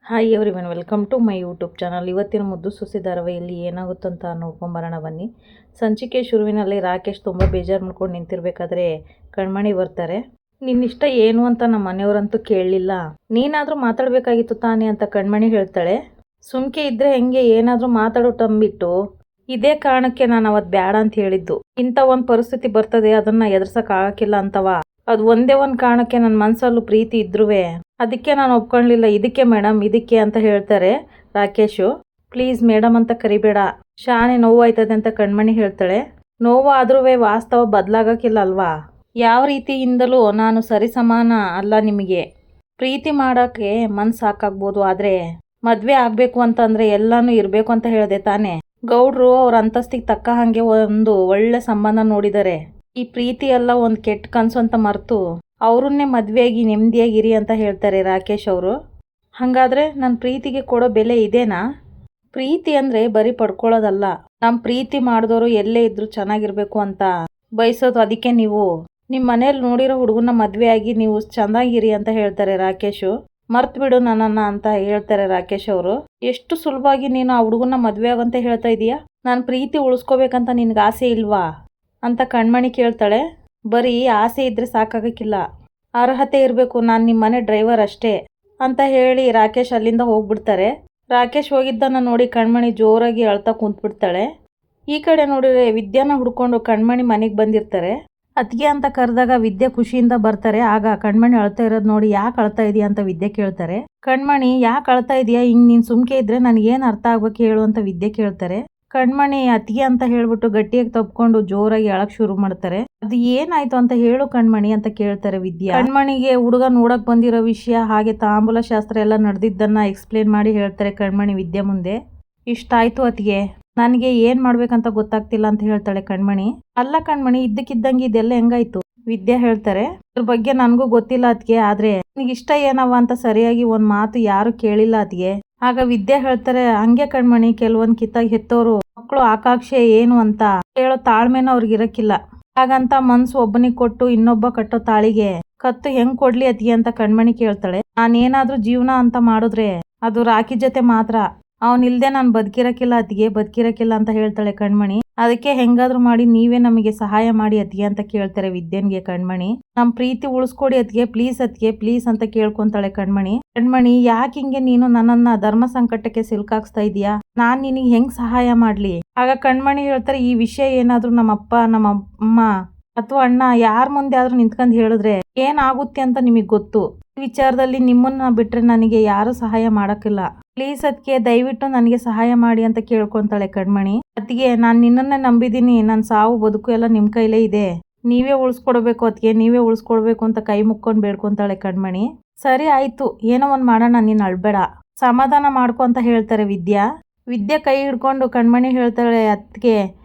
Hi everyone, welcome to my YouTube channel. ಇವತ್ತಿನ ಮುದ್ದು ಸೊಸೆ ಧಾರಾವಾಹಿಯಲ್ಲಿ ಏನಾಗುತ್ತಂತ ನೋಡ್ಕೊಂಬರೋಣ ಬನ್ನಿ. ಸಂಚಿಕೆ ಶುರುವಿನಲ್ಲಿ ರಾಕೇಶ್ ತುಂಬ ಬೇಜಾರು ಮಾಡ್ಕೊಂಡು ನಿಂತಿರ್ಬೇಕಾದ್ರೆ ಕಣ್ಮಣಿ ಬರ್ತಾರೆ. ನಿನ್ನಿಷ್ಟ ಏನು ಅಂತ ನಮ್ಮ ಮನೆಯವರಂತೂ ಕೇಳಲಿಲ್ಲ, ನೀನಾದರೂ ಮಾತಾಡಬೇಕಾಗಿತ್ತು ತಾನೇ ಅಂತ ಕಣ್ಮಣಿ ಹೇಳ್ತಾಳೆ. ಸುಮ್ಕೆ ಇದ್ರೆ ಹೆಂಗೆ, ಏನಾದರೂ ಮಾತಾಡೋ ತಂಬಿಟ್ಟು ಇದೇ ಕಾರಣಕ್ಕೆ ನಾನು ಅವತ್ತು ಬೇಡ ಅಂತ ಹೇಳಿದ್ದು. ಇಂಥ ಒಂದು ಪರಿಸ್ಥಿತಿ ಬರ್ತದೆ, ಅದನ್ನು ಎದುರ್ಸೋಕ್ಕಾಗಕ್ಕಿಲ್ಲ ಅಂತವ. ಅದು ಒಂದೇ ಒಂದು ಕಾರಣಕ್ಕೆ ನನ್ನ ಮನಸ್ಸಲ್ಲೂ ಪ್ರೀತಿ ಇದ್ರೂ ಅದಕ್ಕೆ ನಾನು ಒಪ್ಕೊಳ್ಳಲಿಲ್ಲ. ಇದಕ್ಕೆ ಮೇಡಮ್, ಇದಕ್ಕೆ ಅಂತ ಹೇಳ್ತಾರೆ ರಾಕೇಶು. ಪ್ಲೀಸ್ ಮೇಡಮ್ ಅಂತ ಕರಿಬೇಡ, ಶಾನೆ ನೋವಾಯ್ತದೆ ಅಂತ ಕಣ್ಮಣಿ ಹೇಳ್ತಾಳೆ. ನೋವಾದ್ರೂ ವಾಸ್ತವ ಬದಲಾಗಕ್ಕಿಲ್ಲ ಅಲ್ವಾ? ಯಾವ ರೀತಿಯಿಂದಲೂ ನಾನು ಸರಿ ಸಮಾನ ಅಲ್ಲ ನಿಮಗೆ. ಪ್ರೀತಿ ಮಾಡೋಕ್ಕೆ ಮನ್ಸು ಸಾಕಾಗ್ಬೋದು, ಆದರೆ ಮದುವೆ ಆಗಬೇಕು ಅಂತಂದರೆ ಎಲ್ಲನೂ ಇರಬೇಕು ಅಂತ ಹೇಳಿದೆ ತಾನೇ. ಗೌಡ್ರು ಅವ್ರ ಅಂತಸ್ತಿಗೆ ತಕ್ಕ ಹಾಗೆ ಒಂದು ಒಳ್ಳೆ ಸಂಬಂಧ ನೋಡಿದ್ದಾರೆ. ಈ ಪ್ರೀತಿ ಎಲ್ಲ ಒಂದು ಕೆಟ್ಟ ಕನಸು ಅಂತ ಮರೆತು ಅವ್ರನ್ನೇ ಮದುವೆಯಾಗಿ ನೆಮ್ಮದಿಯಾಗಿರಿ ಅಂತ ಹೇಳ್ತಾರೆ ರಾಕೇಶ್ ಅವರು. ಹಾಗಾದರೆ ನನ್ನ ಪ್ರೀತಿಗೆ ಕೊಡೋ ಬೆಲೆ ಇದೇನಾ? ಪ್ರೀತಿ ಅಂದರೆ ಬರೀ ಪಡ್ಕೊಳ್ಳೋದಲ್ಲ, ನಮ್ಮ ಪ್ರೀತಿ ಮಾಡಿದವರು ಎಲ್ಲೇ ಇದ್ರೂ ಚೆನ್ನಾಗಿರ್ಬೇಕು ಅಂತ ಬಯಸೋದು. ಅದಕ್ಕೆ ನೀವು ನಿಮ್ಮ ಮನೇಲಿ ನೋಡಿರೋ ಹುಡುಗನ ಮದುವೆಯಾಗಿ ನೀವು ಚೆನ್ನಾಗಿರಿ ಅಂತ ಹೇಳ್ತಾರೆ ರಾಕೇಶು. ಮರ್ತು ಬಿಡು ನನ್ನನ್ನು ಅಂತ ಹೇಳ್ತಾರೆ ರಾಕೇಶ್ ಅವರು. ಎಷ್ಟು ಸುಲಭವಾಗಿ ನೀನು ಆ ಹುಡುಗನ ಮದುವೆ ಆಗಂತ ಹೇಳ್ತಾ ಇದೀಯಾ? ನಾನು ಪ್ರೀತಿ ಉಳಿಸ್ಕೋಬೇಕಂತ ನಿನ್ಗೆ ಆಸೆ ಇಲ್ವಾ ಅಂತ ಕಣ್ಮಣಿ ಕೇಳ್ತಾಳೆ. ಬರೀ ಆಸೆ ಇದ್ರೆ ಸಾಕಾಗಕ್ಕಿಲ್ಲ, ಅರ್ಹತೆ ಇರಬೇಕು. ನಾನು ನಿಮ್ಮ ಮನೆ ಡ್ರೈವರ್ ಅಷ್ಟೇ ಅಂತ ಹೇಳಿ ರಾಕೇಶ್ ಅಲ್ಲಿಂದ ಹೋಗ್ಬಿಡ್ತಾರೆ. ರಾಕೇಶ್ ಹೋಗಿದ್ದನ್ನು ನೋಡಿ ಕಣ್ಮಣಿ ಜೋರಾಗಿ ಅಳ್ತಾ ಕುಂತ್ಬಿಡ್ತಾಳೆ. ಈ ಕಡೆ ನೋಡಿದ್ರೆ ವಿದ್ಯಾನ ಹುಡ್ಕೊಂಡು ಕಣ್ಮಣಿ ಮನೆಗೆ ಬಂದಿರ್ತಾರೆ. ಅತ್ತಿಗೆ ಅಂತ ಕರೆದಾಗ ವಿದ್ಯೆ ಖುಷಿಯಿಂದ ಬರ್ತಾರೆ. ಆಗ ಕಣ್ಮಣಿ ಅಳ್ತಾ ಇರೋದು ನೋಡಿ ಯಾಕೆ ಅಳ್ತಾ ಇದೆಯಾ ಅಂತ ವಿದ್ಯೆ ಕೇಳ್ತಾರೆ. ಕಣ್ಮಣಿ ಯಾಕೆ ಅಳ್ತಾ ಇದೆಯಾ, ಹಿಂಗೆ ನೀನು ಸುಮ್ಕೆ ಇದ್ರೆ ನನಗೇನು ಅರ್ಥ ಆಗ್ಬೇಕು ಹೇಳು ಅಂತ ವಿದ್ಯೆ ಕೇಳ್ತಾರೆ. ಕಣ್ಮಣಿ ಅತ್ತಿಗೆ ಅಂತ ಹೇಳ್ಬಿಟ್ಟು ಗಟ್ಟಿಯಾಗಿ ತಪ್ಕೊಂಡು ಜೋರಾಗಿ ಅಳಕ್ ಶುರು ಮಾಡ್ತಾರೆ. ಅದು ಏನಾಯ್ತು ಅಂತ ಹೇಳು ಕಣ್ಮಣಿ ಅಂತ ಕೇಳ್ತಾರೆ ವಿದ್ಯಾ. ಕಣ್ಮಣಿಗೆ ಹುಡುಗ ನೋಡಕ್ ಬಂದಿರೋ ವಿಷಯ ಹಾಗೆ ತಾಂಬೂಲ ಶಾಸ್ತ್ರ ಎಲ್ಲ ನಡೆದಿದ್ದನ್ನ ಎಕ್ಸ್ಪ್ಲೇನ್ ಮಾಡಿ ಹೇಳ್ತಾರೆ ಕಣ್ಮಣಿ ವಿದ್ಯೆ ಮುಂದೆ. ಇಷ್ಟಾಯ್ತು ಅತ್ತಿಗೆ, ನನಗೆ ಏನ್ ಮಾಡ್ಬೇಕಂತ ಗೊತ್ತಾಗ್ತಿಲ್ಲ ಅಂತ ಹೇಳ್ತಾಳೆ ಕಣ್ಮಣಿ. ಅಲ್ಲ ಕಣ್ಮಣಿ, ಇದ್ದಕ್ಕಿದ್ದಂಗೆ ಇದೆಲ್ಲ ಹೆಂಗಾಯ್ತು? ವಿದ್ಯಾ ಹೇಳ್ತಾರೆ, ಇದ್ರ ಬಗ್ಗೆ ನನಗೂ ಗೊತ್ತಿಲ್ಲ ಅತ್ತಿಗೆ, ಆದ್ರೆ ನಿನಗೆ ಇಷ್ಟ ಏನವ ಅಂತ ಸರಿಯಾಗಿ ಒಂದ್ ಮಾತು ಯಾರು ಕೇಳಿಲ್ಲ ಅತ್ತಿಗೆ. ಆಗ ವಿದ್ಯೆ ಹೇಳ್ತಾರೆ, ಹಂಗೆ ಕಣ್ಮಣಿ, ಕೆಲವೊಂದ್ ಕಿತ್ತಾಗಿ ಹೆತ್ತೋರು ಮಕ್ಕಳು ಆಕಾಂಕ್ಷೆ ಏನು ಅಂತ ಹೇಳೋ ತಾಳ್ಮೆನ ಅವ್ರಿಗೆ ಇರಕ್ಕಿಲ್ಲ. ಹಾಗಂತ ಮನ್ಸು ಒಬ್ಬನಿಗೆ ಕೊಟ್ಟು ಇನ್ನೊಬ್ಬ ಕಟ್ಟೋ ತಾಳಿಗೆ ಕತ್ತು ಹೆಂಗ್ ಕೊಡ್ಲಿ ಅತ್ತಿಗೆ ಅಂತ ಕಣ್ಮಣಿ ಕೇಳ್ತಾಳೆ. ನಾನೇನಾದ್ರೂ ಜೀವನ ಅಂತ ಮಾಡಿದ್ರೆ ಅದು ರಾಕಿ ಜೊತೆ ಮಾತ್ರ, ಅವನಿಲ್ದೆ ನಾನು ಬದುಕಿರಕ್ಕಿಲ್ಲ ಅತ್ತಿಗೆ, ಬದುಕಿರಕ್ಕಿಲ್ಲ ಅಂತ ಹೇಳ್ತಾಳೆ ಕಣ್ಮಣಿ. ಅದಕ್ಕೆ ಹೆಂಗಾದ್ರೂ ಮಾಡಿ ನೀವೇ ನಮಗೆ ಸಹಾಯ ಮಾಡಿ ಅತ್ತಿಗೆ ಅಂತ ಕೇಳ್ತಾರೆ ವಿದ್ಯನ್ಗೆ ಕಣ್ಮಣಿ. ನಮ್ ಪ್ರೀತಿ ಉಳಿಸ್ಕೊಡಿ ಅತ್ತಿಗೆ, ಪ್ಲೀಸ್ ಅತ್ತಿಗೆ, ಪ್ಲೀಸ್ ಅಂತ ಕೇಳ್ಕೊಂತಾಳೆ ಕಣ್ಮಣಿ. ಕಣ್ಮಣಿ, ಯಾಕೆ ಹಿಂಗೆ ನೀನು ನನ್ನನ್ನ ಧರ್ಮ ಸಂಕಟಕ್ಕೆ ಸಿಲ್ಕಾಕ್ಸ್ತಾ ಇದೀಯಾ? ನಾನ್ ನಿನಗೆ ಹೆಂಗ್ ಸಹಾಯ ಮಾಡ್ಲಿ? ಆಗ ಕಣ್ಮಣಿ ಹೇಳ್ತಾರೆ, ಈ ವಿಷಯ ಏನಾದ್ರೂ ನಮ್ಮಪ್ಪ, ನಮ್ಮ ಅಮ್ಮ ಅಥವಾ ಅಣ್ಣ ಯಾರ ಮುಂದೆ ಆದ್ರೂ ನಿಂತ್ಕೊಂಡ್ ಹೇಳಿದ್ರೆ ಏನಾಗುತ್ತೆ ಅಂತ ನಿಮಗ್ ಗೊತ್ತು. ಈ ವಿಚಾರದಲ್ಲಿ ನಿಮ್ಮನ್ನ ಬಿಟ್ರೆ ನನಗೆ ಯಾರು ಸಹಾಯ ಮಾಡಕ್ಕಿಲ್ಲ. ಪ್ಲೀಸ್ ಅದಕ್ಕೆ ದಯವಿಟ್ಟು ನನಗೆ ಸಹಾಯ ಮಾಡಿ ಅಂತ ಕೇಳ್ಕೊಂತಾಳೆ ಕಣ್ಮಣಿ. ಅತ್ತಿಗೆ, ನಾನು ನಿನ್ನನ್ನೇ ನಂಬಿದೀನಿ, ನನ್ನ ಸಾವು ಬದುಕು ಎಲ್ಲ ನಿಮ್ ಕೈಲೇ ಇದೆ, ನೀವೇ ಉಳಿಸ್ಕೊಡ್ಬೇಕು ಅತ್ತಿಗೆ, ನೀವೇ ಉಳಿಸ್ಕೊಡ್ಬೇಕು ಅಂತ ಕೈ ಮುಕ್ಕೊಂಡು ಬೇಡ್ಕೊಂತಾಳೆ ಕಣ್ಮಣಿ. ಸರಿ ಆಯ್ತು, ಏನೋ ಒಂದ್ ಮಾಡೋಣ, ನೀನ್ ಅಳ್ಬೇಡ, ಸಮಾಧಾನ ಮಾಡ್ಕೊ ಅಂತ ಹೇಳ್ತಾರೆ ವಿದ್ಯಾ. ವಿದ್ಯೆ ಕೈ ಹಿಡ್ಕೊಂಡು ಕಣ್ಮಣಿ ಹೇಳ್ತಾಳೆ, ಅತ್ತಿಗೆ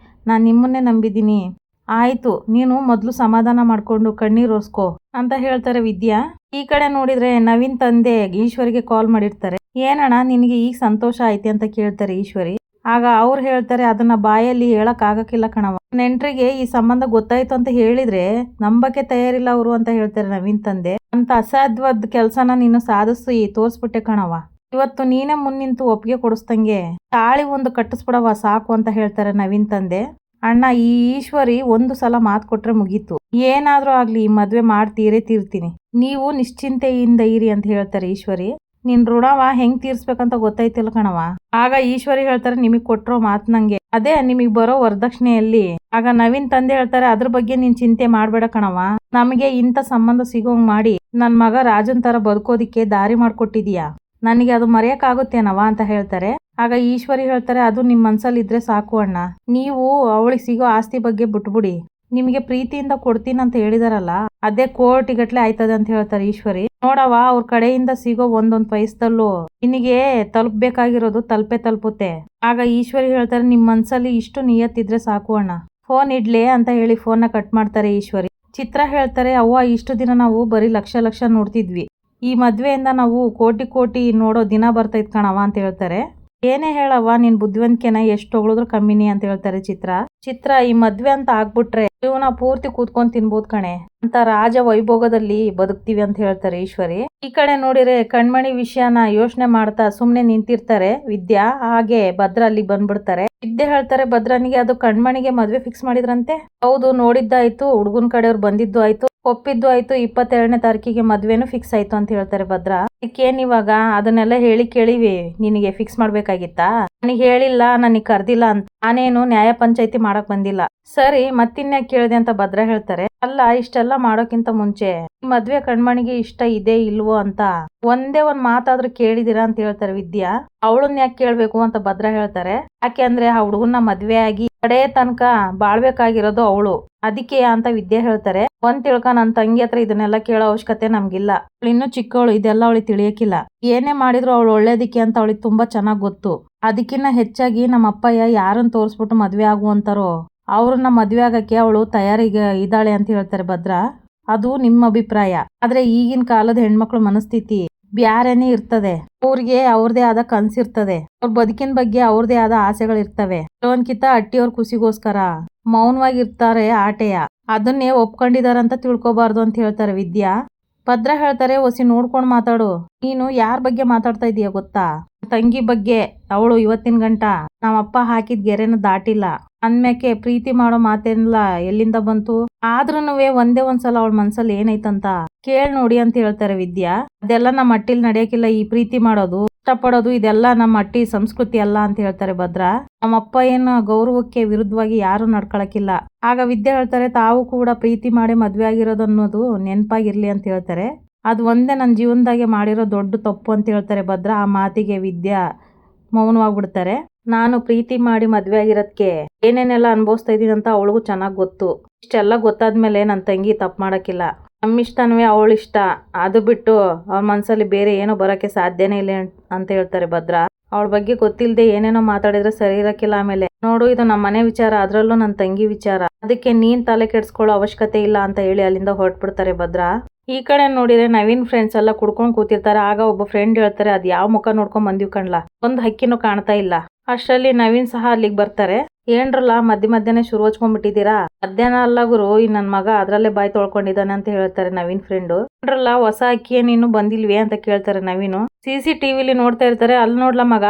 ನಾನು ನಿಮ್ಮನ್ನೇ ನಂಬಿದ್ದೀನಿ, ಆಯ್ತು ನೀನು ಮೊದಲು ಸಮಾಧಾನ ಮಾಡ್ಕೊಂಡು ಕಣ್ಣೀರು ಒರೆಸ್ಕೋ ಅಂತ ಹೇಳ್ತಾರೆ ವಿದ್ಯಾ. ಈ ಕಡೆ ನೋಡಿದ್ರೆ ನವೀನ್ ತಂದೆ ಈಶ್ವರಿಗೆ ಕಾಲ್ ಮಾಡಿರ್ತಾರೆ. ಏನಣ್ಣ ನಿನಗೆ ಈಗ ಸಂತೋಷ ಐತೆ ಅಂತ ಕೇಳ್ತಾರೆ ಈಶ್ವರಿ. ಆಗ ಅವ್ರು ಹೇಳ್ತಾರೆ, ಅದನ್ನ ಬಾಯಲ್ಲಿ ಹೇಳಕ್ ಆಗಕ್ಕಿಲ್ಲ ಕಣವ, ನೆಂಟ್ರಿಗೆ ಈ ಸಂಬಂಧ ಗೊತ್ತಾಯ್ತು ಅಂತ ಹೇಳಿದ್ರೆ ನಂಬಕ್ಕೆ ತಯಾರಿಲ್ಲ ಅವರು ಅಂತ ಹೇಳ್ತಾರೆ ನವೀನ್ ತಂದೆ. ಅಂತ ಅಸಾಧ್ಯವಾದ ಕೆಲ್ಸನ ನೀನು ಸಾಧಿಸಿ ತೋರ್ಸ್ಬಿಟ್ಟೆ ಕಣವ, ಇವತ್ತು ನೀನೇ ಮುನ್ನಿಂತು ಒಪ್ಪಿಗೆ ಕೊಡಿಸ್ದಂಗೆ ತಾಳಿ ಒಂದು ಕಟ್ಟಿಸ್ಬಿಡವ ಸಾಕು ಅಂತ ಹೇಳ್ತಾರೆ ನವೀನ್ ತಂದೆ. ಅಣ್ಣ, ಈ ಈಶ್ವರಿ ಒಂದು ಸಲ ಮಾತು ಕೊಟ್ರೆ ಮುಗೀತು, ಏನಾದ್ರೂ ಆಗ್ಲಿ ಈ ಮದ್ವೆ ಮಾಡ್ತೀರೇ ತೀರ್ತೀನಿ, ನೀವು ನಿಶ್ಚಿಂತೆಯಿಂದ ಇರಿ ಅಂತ ಹೇಳ್ತಾರೆ ಈಶ್ವರಿ. ನಿನ್ ಋಣವ ಹೆಂಗ್ ತೀರ್ಸ್ಬೇಕಂತ ಗೊತ್ತೈತಿಲ್ಲ ಕಣವ. ಆಗ ಈಶ್ವರಿ ಹೇಳ್ತಾರೆ, ನಿಮಗ್ ಕೊಟ್ರೋ ಮಾತು ನಂಗೆ, ಅದೇ ನಿಮಗ್ ಬರೋ ವರದಕ್ಷಿಣೆಯಲ್ಲಿ. ಆಗ ನವೀನ್ ತಂದೆ ಹೇಳ್ತಾರೆ, ಅದ್ರ ಬಗ್ಗೆ ನೀನ್ ಚಿಂತೆ ಮಾಡ್ಬೇಡ ಕಣವ, ನಮಗೆ ಇಂಥ ಸಂಬಂಧ ಸಿಗೋಂಗ್ ಮಾಡಿ ನನ್ ಮಗ ರಾಜನ್ ತರ ಬದುಕೋದಿಕ್ಕೆ ದಾರಿ ಮಾಡ್ಕೊಟ್ಟಿದೀಯಾ, ನನಗೆ ಅದು ಮರೆಯಕ್ಕಾಗುತ್ತೇನವ ಅಂತ ಹೇಳ್ತಾರೆ. ಆಗ ಈಶ್ವರಿ ಹೇಳ್ತಾರೆ, ಅದು ನಿಮ್ ಮನ್ಸಲ್ಲಿ ಇದ್ರೆ ಸಾಕು ಅಣ್ಣ, ನೀವು ಅವಳಿಗೆ ಸಿಗೋ ಆಸ್ತಿ ಬಗ್ಗೆ ಬಿಟ್ಬಿಡಿ, ನಿಮಗೆ ಪ್ರೀತಿಯಿಂದ ಕೊಡ್ತೀನಂತ ಹೇಳಿದಾರಲ್ಲ ಅದೇ ಕೋಟಿಗಟ್ಲೆ ಆಯ್ತದೆ ಅಂತ ಹೇಳ್ತಾರೆ ಈಶ್ವರಿ. ನೋಡವ, ಅವ್ರ ಕಡೆಯಿಂದ ಸಿಗೋ ಒಂದೊಂದ್ ಪೈಸದಲ್ಲೂ ನಿನಗೆ ತಲುಪಬೇಕಾಗಿರೋದು ತಲುಪುತ್ತೆ. ಆಗ ಈಶ್ವರಿ ಹೇಳ್ತಾರೆ, ನಿಮ್ ಮನ್ಸಲ್ಲಿ ಇಷ್ಟು ನಿಯತ್ತಿದ್ರೆ ಸಾಕು ಅಣ್ಣ, ಫೋನ್ ಇಡ್ಲಿ ಅಂತ ಹೇಳಿ ಫೋನ್ನ ಕಟ್ ಮಾಡ್ತಾರೆ ಈಶ್ವರಿ. ಚಿತ್ರ ಹೇಳ್ತಾರೆ, ಅವ್ವ ಇಷ್ಟು ದಿನ ನಾವು ಬರೀ ಲಕ್ಷ ನೋಡ್ತಿದ್ವಿ, ಈ ಮದ್ವೆಯಿಂದ ನಾವು ಕೋಟಿ ನೋಡೋ ದಿನ ಬರ್ತೈತ್ ಕಣವ ಅಂತ ಹೇಳ್ತಾರೆ. ಏನೇ ಹೇಳವ್ವ ನಿನ್ ಬುದ್ಧಿವಂತಿಕೆನ ಎಷ್ಟು ಹೊಗಳಿದ್ರು ಕಮ್ಮಿನಿ ಅಂತ ಹೇಳ್ತಾರೆ ಚಿತ್ರ ಈ ಮದ್ವೆ ಅಂತ ಆಗ್ಬಿಟ್ರೆ ಜೀವನ ಪೂರ್ತಿ ಕೂತ್ಕೊಂಡ್ ತಿನ್ಬೋದು ಕಣೆ ಅಂತ ರಾಜ ವೈಭೋಗದಲ್ಲಿ ಬದುಕ್ತಿವಿ ಅಂತ ಹೇಳ್ತಾರೆ ಈಶ್ವರಿ. ಈ ಕಡೆ ನೋಡಿದ್ರೆ ಕಣ್ಮಣಿ ವಿಷಯನ ಯೋಚನೆ ಮಾಡ್ತಾ ಸುಮ್ನೆ ನಿಂತಿರ್ತಾರೆ ವಿದ್ಯಾ. ಹಾಗೆ ಭದ್ರ ಅಲ್ಲಿ ಬಂದ್ಬಿಡ್ತಾರೆ. ವಿದ್ಯೆ ಹೇಳ್ತಾರೆ ಭದ್ರನಿಗೆ ಅದು ಕಣ್ಮಣಿಗೆ ಮದ್ವೆ ಫಿಕ್ಸ್ ಮಾಡಿದ್ರಂತೆ. ಹೌದು, ನೋಡಿದ್ದಾಯ್ತು, ಹುಡ್ಗನ್ ಕಡೆಯವ್ರು ಬಂದಿದ್ದು ಆಯ್ತು, ಒಪ್ಪಿದ್ದು ಆಯ್ತು, 22ನೇ ತಾರೀಕಿಗೆ ಮದ್ವೆನೂ ಫಿಕ್ಸ್ ಆಯ್ತು ಅಂತ ಹೇಳ್ತಾರೆ ಭದ್ರ. ಅದಕ್ಕೇನ್ ಇವಾಗ ಅದನ್ನೆಲ್ಲ ಹೇಳಿ ಕೇಳಿವಿ ನಿನಗೆ ಫಿಕ್ಸ್ ಮಾಡ್ಬೇಕಾಗಿತ್ತಾ? ನನಗೆ ಹೇಳಿಲ್ಲ, ನನಗೆ ಕರ್ದಿಲ್ಲ ಅಂತ. ನಾನೇನು ನ್ಯಾಯ ಪಂಚಾಯತಿ ಮಾಡಕ್ ಬಂದಿಲ್ಲ. ಸರಿ, ಮತ್ತಿನ್ಯಾಕ್ ಕೇಳಿದೆ ಅಂತ ಭದ್ರ ಹೇಳ್ತಾರೆ. ಅಲ್ಲ, ಇಷ್ಟೆಲ್ಲ ಮಾಡೋಕ್ಕಿಂತ ಮುಂಚೆ ಈ ಮದ್ವೆ ಕಣ್ಮಣಿಗೆ ಇಷ್ಟ ಇದೆ ಇಲ್ವೋ ಅಂತ ಒಂದೇ ಒಂದ್ ಮಾತಾದ್ರೂ ಕೇಳಿದಿರಾ ಅಂತ ಹೇಳ್ತಾರೆ ವಿದ್ಯಾ. ಅವಳನ್ನ ಯಾಕೆ ಕೇಳ್ಬೇಕು ಅಂತ ಭದ್ರ ಹೇಳ್ತಾರೆ. ಯಾಕೆ ಅಂದ್ರೆ ಆ ಹುಡುಗನ್ನ ಮದ್ವೆ ಆಗಿ ಕಡೆ ತನಕ ಬಾಳ್ಬೇಕಾಗಿರೋದು ಅವಳು, ಅದಕ್ಕೆ ಅಂತ ವಿದ್ಯೆ ಹೇಳ್ತಾರೆ. ಒಂದ್ ತಿಳ್ಕ ನನ್ ತಂಗಿ ಹತ್ರ ಇದನ್ನೆಲ್ಲ ಕೇಳೋ ಅವಶ್ಯಕತೆ ನಮ್ಗಿಲ್ಲ. ಅವಳು ಇನ್ನೂ ಚಿಕ್ಕವಳು, ಇದೆಲ್ಲ ಅವಳಿಗೆ ತಿಳಿಯಕ್ಕಿಲ್ಲ. ಏನೇ ಮಾಡಿದ್ರು ಅವಳು ಒಳ್ಳೇದಿಕ್ಕೆ ಅಂತ ಅವಳಿಗೆ ತುಂಬಾ ಚೆನ್ನಾಗ್ ಗೊತ್ತು. ಅದಕ್ಕಿನ್ನ ಹೆಚ್ಚಾಗಿ ನಮ್ಮ ಅಪ್ಪಯ್ಯ ಯಾರನ್ನ ತೋರಿಸ್ಬಿಟ್ಟು ಮದ್ವೆ ಆಗುವಂತಾರೋ ಅವ್ರನ್ನ ಮದ್ವೆ ಆಗಕ್ಕೆ ಅವಳು ತಯಾರಿಗೆ ಇದ್ದಾಳೆ ಅಂತ ಹೇಳ್ತಾರೆ ಭದ್ರ. ಅದು ನಿಮ್ಮ ಅಭಿಪ್ರಾಯ. ಆದ್ರೆ ಈಗಿನ ಕಾಲದ ಹೆಣ್ಮಕ್ಳು ಮನಸ್ಥಿತಿ ಬ್ಯಾರೇನೆ ಇರ್ತದೆ. ಅವ್ರಿಗೆ ಅವ್ರದೇ ಆದ ಕನ್ಸಿರ್ತದೆ. ಅವ್ರ ಬದುಕಿನ ಬಗ್ಗೆ ಅವ್ರದೇ ಆದ ಆಸೆಗಳಿರ್ತವೆ. ಕೆಲವೊಂದ್ಕಿಂತ ಅಟ್ಟಿಯವ್ರ ಖುಷಿಗೋಸ್ಕರ ಮೌನವಾಗಿರ್ತಾರೆ ಆಟೆಯ. ಅದನ್ನೇ ಒಪ್ಕೊಂಡಿದಾರಂತ ತಿಳ್ಕೊಬಾರ್ದು ಅಂತ ಹೇಳ್ತಾರೆ ವಿದ್ಯಾ. ಭದ್ರ ಹೇಳ್ತಾರೆ, ಒಸಿ ನೋಡ್ಕೊಂಡ್ ಮಾತಾಡು. ನೀನು ಯಾರ ಬಗ್ಗೆ ಮಾತಾಡ್ತಾ ಇದೀಯ ಗೊತ್ತಾ? ತಂಗಿ ಬಗ್ಗೆ. ಅವಳು ಇವತ್ತಿನ ಗಂಟ ನಮ್ಮಪ್ಪ ಹಾಕಿದ ಗೆರೆನ ದಾಟಿಲ್ಲ ಅಂದ್ಮ್ಯಾಕೆ ಪ್ರೀತಿ ಮಾಡೋ ಮಾತೆಲ್ಲ ಎಲ್ಲಿಂದ ಬಂತು? ಆದ್ರೂನುವೆ ಒಂದೇ ಒಂದ್ಸಲ ಅವಳ ಮನ್ಸಲ್ಲಿ ಏನೈತಂತ ಕೇಳ್ ನೋಡಿ ಅಂತ ಹೇಳ್ತಾರೆ ವಿದ್ಯಾ. ಅದೆಲ್ಲ ನಮ್ಮ ಅಟ್ಟಿಲ್ ನಡೆಯಕ್ಕಿಲ್ಲ. ಈ ಪ್ರೀತಿ ಮಾಡೋದು, ಇಷ್ಟಪಡೋದು ಇದೆಲ್ಲ ನಮ್ಮ ಅಟ್ಟಿ ಸಂಸ್ಕೃತಿ ಅಲ್ಲ ಅಂತ ಹೇಳ್ತಾರೆ ಭದ್ರ. ನಮ್ಮಪ್ಪ ಏನು ಗೌರವಕ್ಕೆ ವಿರುದ್ಧವಾಗಿ ಯಾರು ನಡ್ಕೊಳಕಿಲ್ಲ. ಆಗ ವಿದ್ಯೆ ಹೇಳ್ತಾರೆ, ತಾವು ಕೂಡ ಪ್ರೀತಿ ಮಾಡಿ ಮದ್ವೆ ಆಗಿರೋದು ಅನ್ನೋದು ನೆನ್ಪಾಗಿರ್ಲಿ ಅಂತ ಹೇಳ್ತಾರೆ. ಅದು ಒಂದೇ ನನ್ನ ಜೀವನದಾಗೆ ಮಾಡಿರೋ ದೊಡ್ಡ ತಪ್ಪು ಅಂತ ಹೇಳ್ತಾರೆ ಭದ್ರ. ಆ ಮಾತಿಗೆ ವಿದ್ಯಾ ಮೌನವಾಗ್ಬಿಡ್ತಾರೆ. ನಾನು ಪ್ರೀತಿ ಮಾಡಿ ಮದ್ವೆ ಆಗಿರೋದಕ್ಕೆ ಏನೇನೆಲ್ಲ ಅನುಭವಿಸ್ತಾ ಇದೀನಿ ಅಂತ ಅವಳಿಗೂ ಚೆನ್ನಾಗ್ ಗೊತ್ತು. ಇಷ್ಟೆಲ್ಲ ಗೊತ್ತಾದ್ಮೇಲೆ ನನ್ನ ತಂಗಿ ತಪ್ಪು ಮಾಡಕ್ಕಿಲ್ಲ. ನಮ್ಮಿಷ್ಟನವೇ ಅವಳಿಷ್ಟ. ಅದು ಬಿಟ್ಟು ಅವ್ರ ಮನ್ಸಲ್ಲಿ ಬೇರೆ ಏನೋ ಬರೋಕ್ಕೆ ಸಾಧ್ಯನೇ ಇಲ್ಲ ಅಂತ ಹೇಳ್ತಾರೆ ಭದ್ರ. ಅವಳ ಬಗ್ಗೆ ಗೊತ್ತಿಲ್ಲದೆ ಏನೇನೋ ಮಾತಾಡಿದ್ರೆ ಸರಿ ಇರಕ್ಕಿಲ್ಲ. ಆಮೇಲೆ ನೋಡು, ಇದು ನಮ್ಮ ಮನೆ ವಿಚಾರ, ಅದ್ರಲ್ಲೂ ನನ್ನ ತಂಗಿ ವಿಚಾರ, ಅದಕ್ಕೆ ನೀನ್ ತಲೆ ಕೆಡ್ಸ್ಕೊಳ್ಳೋ ಅವಶ್ಯಕತೆ ಇಲ್ಲ ಅಂತ ಹೇಳಿ ಅಲ್ಲಿಂದ ಹೊರಟ್ಬಿಡ್ತಾರೆ ಭದ್ರ. ಈ ಕಡೆ ನೋಡಿದ್ರೆ ನವೀನ್ ಫ್ರೆಂಡ್ಸ್ ಎಲ್ಲ ಕುಡ್ಕೊಂಡ್ ಕೂತಿರ್ತಾರೆ. ಆಗ ಒಬ್ಬ ಫ್ರೆಂಡ್ ಹೇಳ್ತಾರೆ, ಅದ್ ಯಾವ ಮುಖ ನೋಡ್ಕೊಂಡ್ ಬಂದಿವ್ ಕಣ್ಲಾ, ಒಂದ್ ಹಕ್ಕಿನೂ ಕಾಣ್ತಾ ಇಲ್ಲ. ಅಷ್ಟರಲ್ಲಿ ನವೀನ್ ಸಹ ಅಲ್ಲಿಗೆ ಬರ್ತಾರೆ. ಏನ್ರಲ್ಲ ಮಧ್ಯನೇ ಶುರು ಹಚ್ಕೊಂಡ್ಬಿಟ್ಟಿದ್ದೀರಾ? ಮಧ್ಯಾಹ್ನ ಅಲ್ಲ ಗುರು, ಈ ನನ್ ಮಗ ಅದ್ರಲ್ಲೇ ಬಾಯ್ ತೊಳ್ಕೊಂಡಿದ್ದಾನೆ ಅಂತ ಹೇಳ್ತಾರೆ ನವೀನ್ ಫ್ರೆಂಡು. ಏನ್ರಲ್ಲ ಹೊಸ ಅಕ್ಕಿ ನೀನು ಬಂದಿಲ್ವೇ ಅಂತ ಕೇಳ್ತಾರೆ ನವೀನು. CCTVಲಿ ನೋಡ್ತಾ ಇರ್ತಾರೆ. ಅಲ್ಲಿ ನೋಡ್ಲ ಮಗ,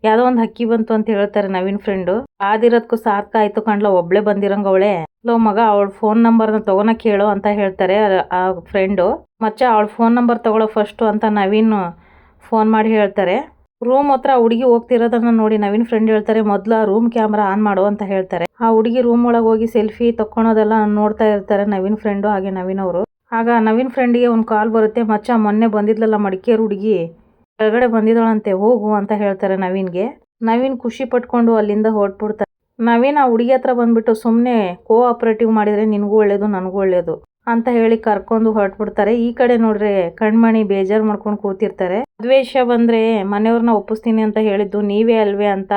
ಯಾವ್ದೋ ಒಂದ್ ಹಕ್ಕಿ ಬಂತು ಅಂತ ಹೇಳ್ತಾರೆ ನವೀನ್ ಫ್ರೆಂಡು. ಆದಿರೋದ್ಕು ಸಾರ್ಥಕ ಆಯ್ತು ಕಣ್ಲ, ಒಬ್ಳೆ ಬಂದಿರಂಗ ಅವಳೆ. ಲೋ ಮಗ, ಅವಳ ಫೋನ್ ನಂಬರ್ನ ತಗೋನಕ್ ಹೇಳು ಅಂತ ಹೇಳ್ತಾರೆ ಆ ಫ್ರೆಂಡು. ಮಚ್ಚ, ಅವಳ ಫೋನ್ ನಂಬರ್ ತಗೊಳ್ಳೋ ಫಸ್ಟ್ ಅಂತ ನವೀನ್ ಫೋನ್ ಮಾಡಿ ಹೇಳ್ತಾರೆ. ರೂಮ್ ಹತ್ರ ಹುಡುಗಿ ಹೋಗ್ತಿರೋದನ್ನ ನೋಡಿ ನವೀನ್ ಫ್ರೆಂಡ್ ಹೇಳ್ತಾರೆ, ಮೊದ್ಲು ಆ ರೂಮ್ ಕ್ಯಾಮ್ರಾ ಆನ್ ಮಾಡು ಅಂತ ಹೇಳ್ತಾರೆ. ಆ ಹುಡುಗಿ ರೂಮ್ ಒಳಗೆ ಹೋಗಿ ಸೆಲ್ಫಿ ತಕ್ಕೊಳೋದೆಲ್ಲ ನೋಡ್ತಾ ಇರ್ತಾರೆ ನವೀನ್ ಫ್ರೆಂಡು ಹಾಗೆ ನವೀನ್ ಅವರು. ಆಗ ನವೀನ್ ಫ್ರೆಂಡಿಗೆ ಒಂದು ಕಾಲ್ ಬರುತ್ತೆ. ಮಚ್ಚ, ಮೊನ್ನೆ ಬಂದಿದ್ಲಲ್ಲ ಮಡಿಕೇರಿ ಹುಡುಗಿ, ಕೆಳಗಡೆ ಬಂದಿದ್ದಾಳಂತೆ, ಹೋಗು ಅಂತ ಹೇಳ್ತಾರೆ ನವೀನ್ಗೆ. ನವೀನ್ ಖುಷಿ ಪಟ್ಕೊಂಡು ಅಲ್ಲಿಂದ ಹೊರಟ್ಬಿಡ್ತಾರೆ. ನವೀನ್ ಆ ಹುಡುಗಿ ಹತ್ರ ಬಂದ್ಬಿಟ್ಟು, ಸುಮ್ಮನೆ ಕೋಆಪರೇಟಿವ್ ಮಾಡಿದ್ರೆ ನಿನಗೂ ಒಳ್ಳೇದು ನನಗೂ ಒಳ್ಳೇದು ಅಂತ ಹೇಳಿ ಕರ್ಕೊಂಡು ಹೊರಟ್ಬಿಡ್ತಾರೆ. ಈ ಕಡೆ ನೋಡ್ರೆ ಕಣ್ಮಣಿ ಬೇಜಾರು ಮಾಡ್ಕೊಂಡು ಕೂತಿರ್ತಾರೆ. ದ್ವೇಷ ಬಂದ್ರೆ ಮನೆಯವ್ರನ್ನ ಒಪ್ಪಿಸ್ತೀನಿ ಅಂತ ಹೇಳಿದ್ದು ನೀವೇ ಅಲ್ವೇ ಅಂತ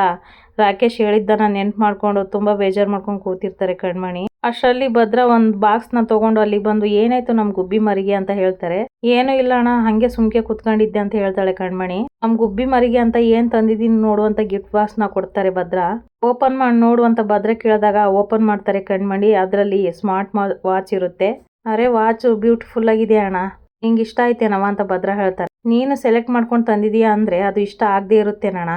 ರಾಕೇಶ್ ಹೇಳಿದ್ದನ್ನ ನೆನ್ಪು ಮಾಡ್ಕೊಂಡು ತುಂಬಾ ಬೇಜಾರು ಮಾಡ್ಕೊಂಡು ಕೂತಿರ್ತಾರೆ ಕಣ್ಮಣಿ. ಅಷ್ಟರಲ್ಲಿ ಭದ್ರ ಒಂದ್ ಬಾಕ್ಸ್ನ ತಗೊಂಡು ಅಲ್ಲಿ ಬಂದು, ಏನಾಯ್ತು ನಮ್ ಗುಬ್ಬಿ ಮರಿಗೆ ಅಂತ ಹೇಳ್ತಾರೆ. ಏನು ಇಲ್ಲ ಅಣ್ಣ, ಹಂಗೆ ಸುಮ್ಕೆ ಕುತ್ಕೊಂಡಿದ್ದೆ ಅಂತ ಹೇಳ್ತಾಳೆ ಕಣ್ಮಣಿ. ನಮ್ ಗುಬ್ಬಿ ಮರಿಗೆ ಅಂತ ಏನ್ ತಂದಿದ್ದೀನಿ ನೋಡು ಅಂತ ಗಿಫ್ಟ್ ಬಾಕ್ಸ್ ನ ಕೊಡ್ತಾರೆ ಭದ್ರ. ಓಪನ್ ಮಾಡಿ ನೋಡು ಅಂತ ಭದ್ರ ಕೇಳಿದಾಗ ಓಪನ್ ಮಾಡ್ತಾರೆ ಕಣ್ಮಣಿ. ಅದ್ರಲ್ಲಿ ಸ್ಮಾರ್ಟ್ ವಾಚ್ ಇರುತ್ತೆ. ಅರೆ, ವಾಚ್ ಬ್ಯೂಟಿಫುಲ್ ಆಗಿದೆ ಅಣ್ಣ, ನಿಂಗೆ ಇಷ್ಟ ಆಯ್ತೇನವ ಅಂತ ಭದ್ರ ಹೇಳ್ತಾರೆ. ನೀನು ಸೆಲೆಕ್ಟ್ ಮಾಡ್ಕೊಂಡು ತಂದಿದೀಯಾ ಅಂದ್ರೆ ಅದು ಇಷ್ಟ ಆಗದೆ ಇರುತ್ತೇನಣ್ಣ,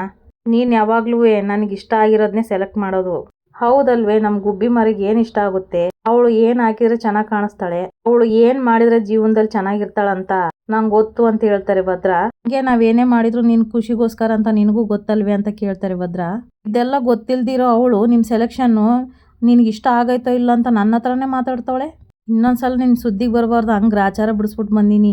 ನೀನ್ ಯಾವಾಗ್ಲೂ ನನಗೆ ಇಷ್ಟ ಆಗಿರೋದನ್ನೇ ಸೆಲೆಕ್ಟ್ ಮಾಡೋದು. ಹೌದಲ್ವೇ, ನಮ್ ಗುಬ್ಬಿ ಮರಿಗೆ ಏನ್ ಇಷ್ಟ ಆಗುತ್ತೆ, ಅವಳು ಏನ್ ಹಾಕಿದ್ರೆ ಚೆನ್ನಾಗ್ ಕಾಣಿಸ್ತಾಳೆ, ಅವಳು ಏನ್ ಮಾಡಿದ್ರೆ ಜೀವನದಲ್ಲಿ ಚೆನ್ನಾಗಿರ್ತಾಳಂತ ನಂಗೆ ಗೊತ್ತು ಅಂತ ಹೇಳ್ತಾರೆ ಭದ್ರ. ಹಂಗೆ ನಾವೇನೇ ಮಾಡಿದ್ರು ನಿನ್ ಖುಷಿಗೋಸ್ಕರ ಅಂತ ನಿನಗೂ ಗೊತ್ತಲ್ವೇ ಅಂತ ಕೇಳ್ತಾರೆ ಭದ್ರ. ಇದೆಲ್ಲ ಗೊತ್ತಿಲ್ದಿರೋ ಅವಳು ನಿಮ್ ಸೆಲೆಕ್ಷನ್ ನಿನ್ಗೆ ಇಷ್ಟ ಆಗೈತೋ ಇಲ್ಲ ಅಂತ ನನ್ನ ಹತ್ರನೇ ಮಾತಾಡ್ತಾವಳೆ. ಇನ್ನೊಂದ್ಸಲ ನಿನ್ ಸುದ್ದಿಗೆ ಬರಬಾರ್ದು, ಹಂಗ್ ಗ್ರಾಚಾರ ಬಿಡಿಸ್ಬಿಟ್ಟು ಬಂದೀನಿ.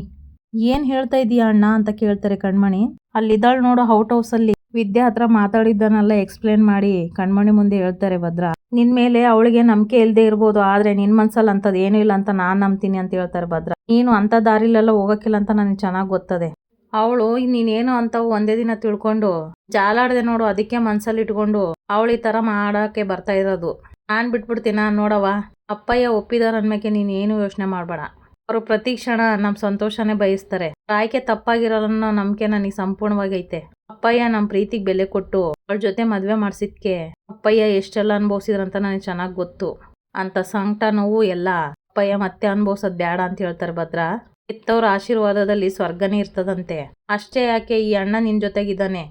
ಏನ್ ಹೇಳ್ತಾ ಇದೀಯಾ ಅಣ್ಣ ಅಂತ ಕೇಳ್ತಾರೆ ಕಣ್ಮಣಿ. ಅಲ್ಲಿದ್ದಾಳ್ ನೋಡು ಔಟ್ ಹೌಸ್ ಅಲ್ಲಿ. ವಿದ್ಯಾ ಹತ್ರ ಮಾತಾಡಿದ್ದನ್ನೆಲ್ಲ ಎಕ್ಸ್ಪ್ಲೇನ್ ಮಾಡಿ ಕಣ್ಮಣಿ ಮುಂದೆ ಹೇಳ್ತಾರೆ ಭದ್ರ. ನಿನ್ ಮೇಲೆ ಅವಳಿಗೆ ನಂಬಿಕೆ ಇಲ್ದೇ ಇರ್ಬೋದು, ಆದ್ರೆ ನಿನ್ ಮನ್ಸಲ್ಲಿ ಅಂತದ್ ಏನೂ ಇಲ್ಲ ಅಂತ ನಾನ್ ನಂಬ್ತೀನಿ ಅಂತ ಹೇಳ್ತಾರೆ ಭದ್ರ. ನೀನು ಅಂತ ದಾರಿಲೆಲ್ಲ ಹೋಗಕ್ಕಿಲ್ಲ ಅಂತ ನನಗೆ ಚೆನ್ನಾಗ್ ಗೊತ್ತದೆ. ಅವಳು ನೀನೇನು ಅಂತ ಒಂದೇ ದಿನ ತಿಳ್ಕೊಂಡು ಜಾಲಾಡ್ದೆ ನೋಡು, ಅದಕ್ಕೆ ಮನ್ಸಲ್ಲಿ ಇಟ್ಕೊಂಡು ಅವಳು ಈ ತರ ಮಾಡಕ್ಕೆ ಬರ್ತಾ ಇರೋದು. ನಾನ್ ಬಿಟ್ಬಿಡ್ತೀನ ನೋಡವ, ಅಪ್ಪಯ್ಯ ಒಪ್ಪಿದಾರ ಅನ್ಮೇಕೆ ನೀನ್ ಏನು ಯೋಚನೆ ಮಾಡ್ಬೇಡ. ಅವರು ಪ್ರತಿ ಕ್ಷಣ ನಮ್ ಸಂತೋಷನೇ ಬಯಸ್ತಾರೆ. ಆಯ್ಕೆ ತಪ್ಪಾಗಿರೋಲ್ಲ ಅನ್ನೋ ನಂಬಿಕೆ ನನಗೆ ಸಂಪೂರ್ಣವಾಗಿ ಐತೆ. ಅಪ್ಪಯ್ಯ ನಮ್ಮ ಪ್ರೀತಿಗೆ ಬೆಲೆ ಕೊಟ್ಟು ಅವಳ ಜೊತೆ ಮದುವೆ ಮಾಡಿಸಿದ್ಕೆ ಅಪ್ಪಯ್ಯ ಎಷ್ಟೆಲ್ಲ ಅನುಭವಿಸಿದ್ರಂತ ನನಗೆ ಚೆನ್ನಾಗಿ ಗೊತ್ತು. ಅಂತ ಸಂಕಟ ನೋವು ಎಲ್ಲ ಅಪ್ಪಯ್ಯ ಮತ್ತೆ ಅನುಭವಿಸೋದು ಬೇಡ ಅಂತ ಹೇಳ್ತಾರೆ ಭದ್ರ. ಹೆತ್ತವ್ರ ಆಶೀರ್ವಾದದಲ್ಲಿ ಸ್ವರ್ಗನೇ ಇರ್ತದಂತೆ. ಅಷ್ಟೇ ಯಾಕೆ ಈ ಅಣ್ಣ ನಿನ್ ಜೊತೆಗಿದ್ದಾನೆ,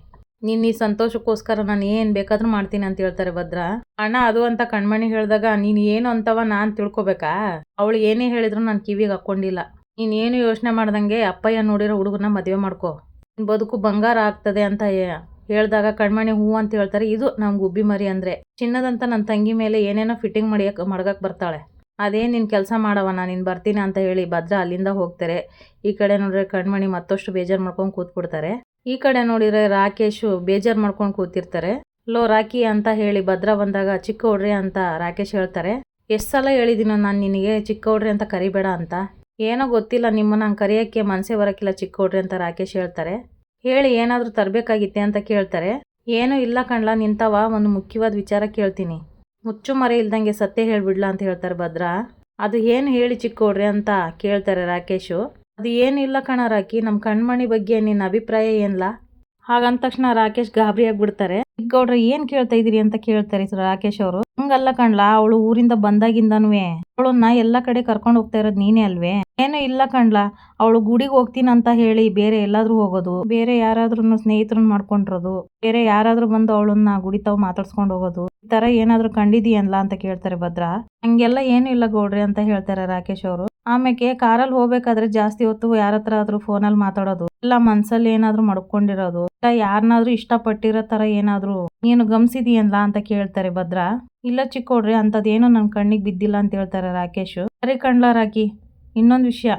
ನೀನ್ ಈ ಸಂತೋಷಕ್ಕೋಸ್ಕರ ನಾನು ಏನ್ ಬೇಕಾದ್ರೂ ಮಾಡ್ತೀನಿ ಅಂತ ಹೇಳ್ತಾರೆ ಭದ್ರ. ಅಣ್ಣ ಅದು ಅಂತ ಕಣ್ಮಣಿ ಹೇಳಿದಾಗ ನೀನ್ ಏನು ಅಂತವ ನಾನ್ ತಿಳ್ಕೊಬೇಕಾ? ಅವಳು ಏನೇ ಹೇಳಿದ್ರು ನಾನು ಕಿವಿಗೆ ಹಾಕೊಂಡಿಲ್ಲ. ನೀನ್ ಏನು ಯೋಚನೆ ಮಾಡ್ದಂಗೆ ಅಪ್ಪಯ್ಯ ನೋಡಿರೋ ಹುಡುಗನ ಮದುವೆ ಮಾಡ್ಕೋ, ನಿನ್ ಬದುಕು ಬಂಗಾರ ಆಗ್ತದೆ ಅಂತ ಹೇಳ್ದಾಗ ಕಣ್ಮಣಿ ಹೂ ಅಂತ ಹೇಳ್ತಾರೆ. ಇದು ನಮ್ ಗುಬ್ಬಿ ಮರಿ ಅಂದ್ರೆ. ಚಿನ್ನದಂತ ನನ್ನ ತಂಗಿ ಮೇಲೆ ಏನೇನೋ ಫಿಟ್ಟಿಂಗ್ ಮಡಗಕ್ ಬರ್ತಾಳೆ. ಅದೇ ನಿನ್ ಕೆಲಸ ಮಾಡವನ, ನೀನ್ ಬರ್ತೀನಿ ಅಂತ ಹೇಳಿ ಭದ್ರ ಅಲ್ಲಿಂದ ಹೋಗ್ತಾರೆ. ಈ ಕಡೆ ನೋಡ್ರೆ ಕಣ್ಮಣಿ ಮತ್ತಷ್ಟು ಬೇಜಾರ್ ಮಾಡ್ಕೊಂಡು ಕೂತ್ಬಿಡ್ತಾರೆ. ಈ ಕಡೆ ನೋಡಿದ್ರೆ ರಾಕೇಶು ಬೇಜಾರ್ ಮಾಡ್ಕೊಂಡು ಕೂತಿರ್ತಾರೆ. ಲೋ ರಾಕಿ ಅಂತ ಹೇಳಿ ಭದ್ರ ಬಂದಾಗ ಚಿಕ್ಕ ಹುಡ್ರಿ ಅಂತ ರಾಕೇಶ್ ಹೇಳ್ತಾರೆ. ಎಷ್ಟ್ ಸಲ ಹೇಳಿದೀನೋ ನಾನು ನಿನಗೆ ಚಿಕ್ಕ ಹುಡ್ರಿ ಅಂತ ಕರಿಬೇಡ ಅಂತ. ಏನೋ ಗೊತ್ತಿಲ್ಲ ನಿಮ್ಮನ್ನ ಹಂಗೆ ಕರೆಯೋಕ್ಕೆ ಮನಸ್ಸೇ ಬರೋಕ್ಕಿಲ್ಲ ಚಿಕ್ಕ ಹುಡ್ರಿ ಅಂತ ರಾಕೇಶ್ ಹೇಳ್ತಾರೆ. ಹೇಳಿ ಏನಾದರೂ ತರಬೇಕಾಗಿತ್ತೆ ಅಂತ ಕೇಳ್ತಾರೆ. ಏನೂ ಇಲ್ಲ ಕಣ್ಲ, ನಿಂತವ ಒಂದು ಮುಖ್ಯವಾದ ವಿಚಾರ ಕೇಳ್ತೀನಿ, ಮುಚ್ಚು ಮರೆ ಇಲ್ದಂಗೆ ಸತ್ಯ ಹೇಳ್ಬಿಡ್ಲಾ ಅಂತ ಹೇಳ್ತಾರೆ ಭದ್ರ. ಅದು ಏನು ಹೇಳಿ ಚಿಕ್ಕ ಹುಡ್ರಿ ಅಂತ ಕೇಳ್ತಾರೆ ರಾಕೇಶು. ಅದು ಏನು ಇಲ್ಲ ಕಣ ರಾಕಿ, ನಮ್ಮ ಕಣ್ಮಣಿ ಬಗ್ಗೆ ನಿನ್ನ ಅಭಿಪ್ರಾಯ ಏನ್ಲಾ? ಹಾಗಂದ ತಕ್ಷಣ ರಾಕೇಶ್ ಗಾಬರಿ ಆಗ್ಬಿಡ್ತಾರೆ. ಗೌಡ್ರ ಏನ್ ಕೇಳ್ತಾ ಇದೀರಿ ಅಂತ ಕೇಳ್ತಾರೆ ರಾಕೇಶ್ ಅವರು. ಹಂಗಲ್ಲ ಕಣ್ಲಾ, ಅವಳು ಊರಿಂದ ಬಂದಾಗಿಂದನೂ ಅವಳನ್ನ ಎಲ್ಲ ಕಡೆ ಕರ್ಕೊಂಡು ಹೋಗ್ತಾ ಇರೋದು ನೀನೇ ಅಲ್ವೇ? ಏನು ಇಲ್ಲ ಕಣ್ಲಾ, ಅವಳು ಗುಡಿಗೆ ಹೋಗ್ತೀನಿ ಅಂತ ಹೇಳಿ ಬೇರೆ ಎಲ್ಲಾದ್ರೂ ಹೋಗೋದು, ಬೇರೆ ಯಾರಾದ್ರೂ ಸ್ನೇಹಿತರನ್ನ ಮಾಡ್ಕೊಂಡಿರೋದು, ಬೇರೆ ಯಾರಾದ್ರೂ ಬಂದು ಅವಳನ್ನ ಗುಡಿ ತಾವ್ ಮಾತಾಡ್ಸ್ಕೊಂಡು ಹೋಗೋದು, ಈ ತರ ಏನಾದ್ರು ಕಂಡಿದೀಯನ್ಲಾ ಅಂತ ಕೇಳ್ತಾರೆ ಭದ್ರ. ಹಂಗೆಲ್ಲ ಏನು ಇಲ್ಲ ಗೌಡ್ರಿ ಅಂತ ಹೇಳ್ತಾರೆ ರಾಕೇಶ್ ಅವರು. ಆಮೇಲೆ ಕಾರಲ್ಲಿ ಹೋಗ್ಬೇಕಾದ್ರೆ ಜಾಸ್ತಿ ಹೊತ್ತು ಯಾರ ಹತ್ರ ಆದ್ರೂ ಫೋನಲ್ಲಿ ಮಾತಾಡೋದು, ಇಲ್ಲ ಮನ್ಸಲ್ಲಿ ಏನಾದ್ರು ಮಡ್ಕೊಂಡಿರೋದು, ಇಲ್ಲ ಯಾರನ್ನಾದ್ರೂ ಇಷ್ಟಪಟ್ಟಿರೋ ತರ ಏನಾದ್ರು ನೀನು ಗಮನಿಸಿದೀಯನ್ಲಾ ಅಂತ ಕೇಳ್ತಾರೆ ಭದ್ರ. ಇಲ್ಲ ಚಿಕ್ಕೋಡ್ರಿ ಅಂತದೇನು ನನ್ ಕಣ್ಣಿಗೆ ಬಿದ್ದಿಲ್ಲ ಅಂತ ಹೇಳ್ತಾರೆ ರಾಕೇಶ್. ಸರಿ ಕಣ್ಲಾ ರಾಕಿ, ಇನ್ನೊಂದು ವಿಷಯ,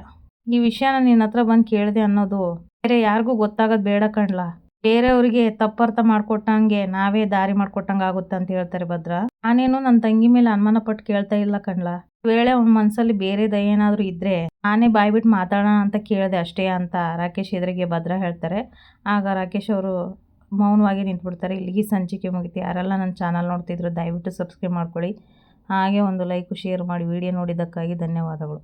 ಈ ವಿಷಯನ ನಿನ್ನ ಹತ್ರ ಬಂದು ಕೇಳಿದೆ ಅನ್ನೋದು ಬೇರೆ ಯಾರಿಗೂ ಗೊತ್ತಾಗೋದು ಬೇಡ ಕಣ್ಲಾ. ಬೇರೆಯವ್ರಿಗೆ ತಪ್ಪರ್ಥ ಮಾಡ್ಕೊಟ್ಟಂಗೆ ನಾವೇ ದಾರಿ ಮಾಡ್ಕೊಟ್ಟಂಗ ಆಗುತ್ತೆ ಅಂತ ಹೇಳ್ತಾರೆ ಭದ್ರ. ನಾನೇನು ನನ್ನ ತಂಗಿ ಮೇಲೆ ಅನುಮಾನ ಪಟ್ಟು ಕೇಳ್ತಾ ಇಲ್ಲ ಕಣ್ಲಾ. ವೇಳೆ ಅವ್ನ ಮನ್ಸಲ್ಲಿ ಬೇರೆದ ಏನಾದ್ರು ಇದ್ರೆ ನಾನೇ ಬಾಯ್ಬಿಟ್ಟು ಮಾತಾಡೋಣ ಅಂತ ಕೇಳಿದೆ ಅಷ್ಟೇ ಅಂತ ರಾಕೇಶ್ ಎದುರಿಗೆ ಭದ್ರ ಹೇಳ್ತಾರೆ. ಆಗ ರಾಕೇಶ್ ಅವರು ಮೌನವಾಗಿ ನಿಂತ್ಬಿಡ್ತಾರೆ. ಇಲ್ಲಿಗೆ ಸಂಚಿಕೆ ಮುಗಿತು. ಯಾರೆಲ್ಲ ನನ್ನ ಚಾನಲ್ ನೋಡ್ತಿದ್ರು ದಯವಿಟ್ಟು ಸಬ್ಸ್ಕ್ರೈಬ್ ಮಾಡ್ಕೊಳ್ಳಿ. ಹಾಗೆ ಒಂದು ಲೈಕ್ ಶೇರ್ ಮಾಡಿ. ವಿಡಿಯೋ ನೋಡಿದ್ದಕ್ಕಾಗಿ ಧನ್ಯವಾದಗಳು.